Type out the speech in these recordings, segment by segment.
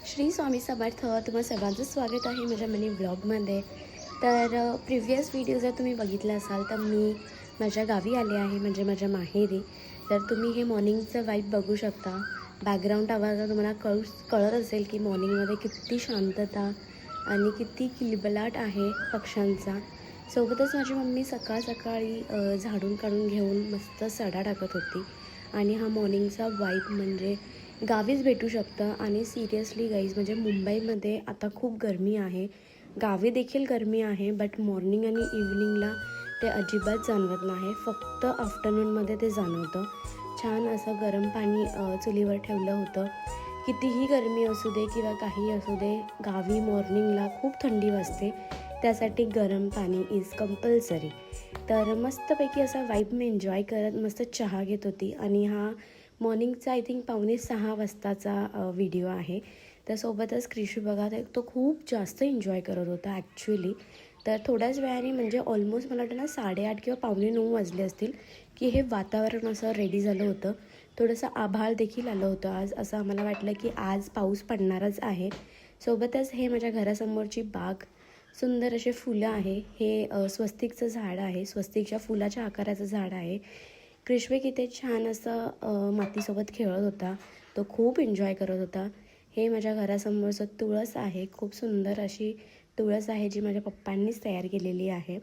श्री स्वामी समर्थ. तुम्हा सर्वांचं स्वागत आहे माझ्या मिनी व्लॉगमध्ये. तर प्रिव्हियस व्हिडिओ जर तुम्ही बघितला असाल तर मी माझ्या गावी आले आहे, म्हणजे माझ्या माहेरी. तर तुम्ही हे मॉर्निंगचं वाईब बघू शकता. बॅकग्राऊंड आवाज तुम्हाला कळत असेल की मॉर्निंगमध्ये किती शांतता आणि किती किलबलाट आहे पक्ष्यांचा. सोबतच माझी मम्मी सकाळ सकाळी झाडून काढून घेऊन मस्त सडा टाकत होती. आणि हा मॉर्निंगचा वाईब म्हणजे गावीच भेटू शकतं. आणि सिरियसली गाईज, म्हणजे मुंबईमध्ये आता खूप गरमी आहे, गावी देखील गरमी आहे, बट मॉर्निंग आणि इव्हनिंगला ते अजिबात जाणवत नाही. फक्त आफ्टरनूनमध्ये ते जाणवतं. छान असं गरम पाणी चुलीवर ठेवलं होतं. कितीही गरमी असू दे किंवा काही असू दे, गावी मॉर्निंगला खूप थंडी वाजते, त्यासाठी गरम पाणी इज कंपल्सरी. तर मस्तपैकी असा वाईब मी एन्जॉय करत मस्त चहा घेत होती. आणि हा मॉर्निंगचा आय थिंक 5:45 वाजताचा व्हिडिओ आहे. तर सोबतच क्रिशू बघा, तो खूप जास्त एन्जॉय करत होता ॲक्च्युली. तर थोड्याच वेळाने, म्हणजे ऑलमोस्ट मला वाटतं ना 8:30 किंवा 8:45 वाजले असतील, की हे वातावरण असं रेडी झालं होतं. थोडंसं आभाळ देखील आलं होतं आज. असं आम्हाला वाटलं की आज पाऊस पडणारच आहे. सोबतच हे माझ्या घरासमोरची बाग, सुंदर असे फुलं आहे. हे स्वस्तिकचं झाड आहे, स्वस्तिकच्या फुलाच्या आकाराचं झाड आहे. क्रिशविक इथे छान असं मातीसोबत खेळत होता. तो खूप एन्जॉय करत होता. हे माझ्या घरासमोरचं तुळस आहे. खूप सुंदर अशी तुळस आहे, जी माझ्या पप्पांनीच तयार केलेली आहे.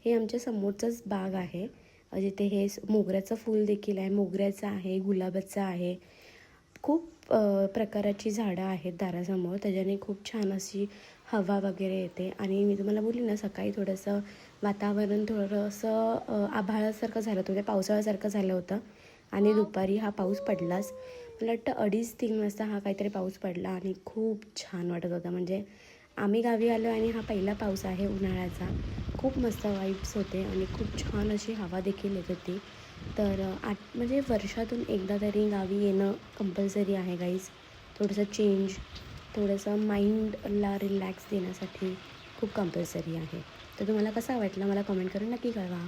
हे आमच्या समोरचंच बाग आहे, जिथे हे मोगऱ्याचं फूल देखील आहे. मोगऱ्याचं आहे, गुलाबाचं आहे. खूप प्रकाराची झाडं आहेत दारासमोर, त्याच्याने खूप छान अशी हवा वगैरे येते. आणि मी तुम्हाला बोलली ना, सकाळी थोडंसं वातावरण थोडंसं आभाळासारखं झालं होतं, पावसाळ्यासारखं झालं होतं. आणि दुपारी हा पाऊस पडलाच. मला वाटतं 2:30-3 वाजता हा काहीतरी पाऊस पडला आणि खूप छान वाटत होता. म्हणजे आम्ही गावी आलो आणि हा पहिला पाऊस आहे उन्हाळ्याचा. खूप मस्त वाईब्स होते आणि खूप छान अशी हवा देखील येत होती. तर म्हणजे वर्षातून एकदा तरी गावी येणं कंपल्सरी आहे गाईज. थोडंसं चेंज, थोडंसं माइंडला रिलॅक्स देण्यासाठी खूप कंपल्सरी आहे. तर तुम्हाला कसा वाटला मला कमेंट करून नक्की कळवा.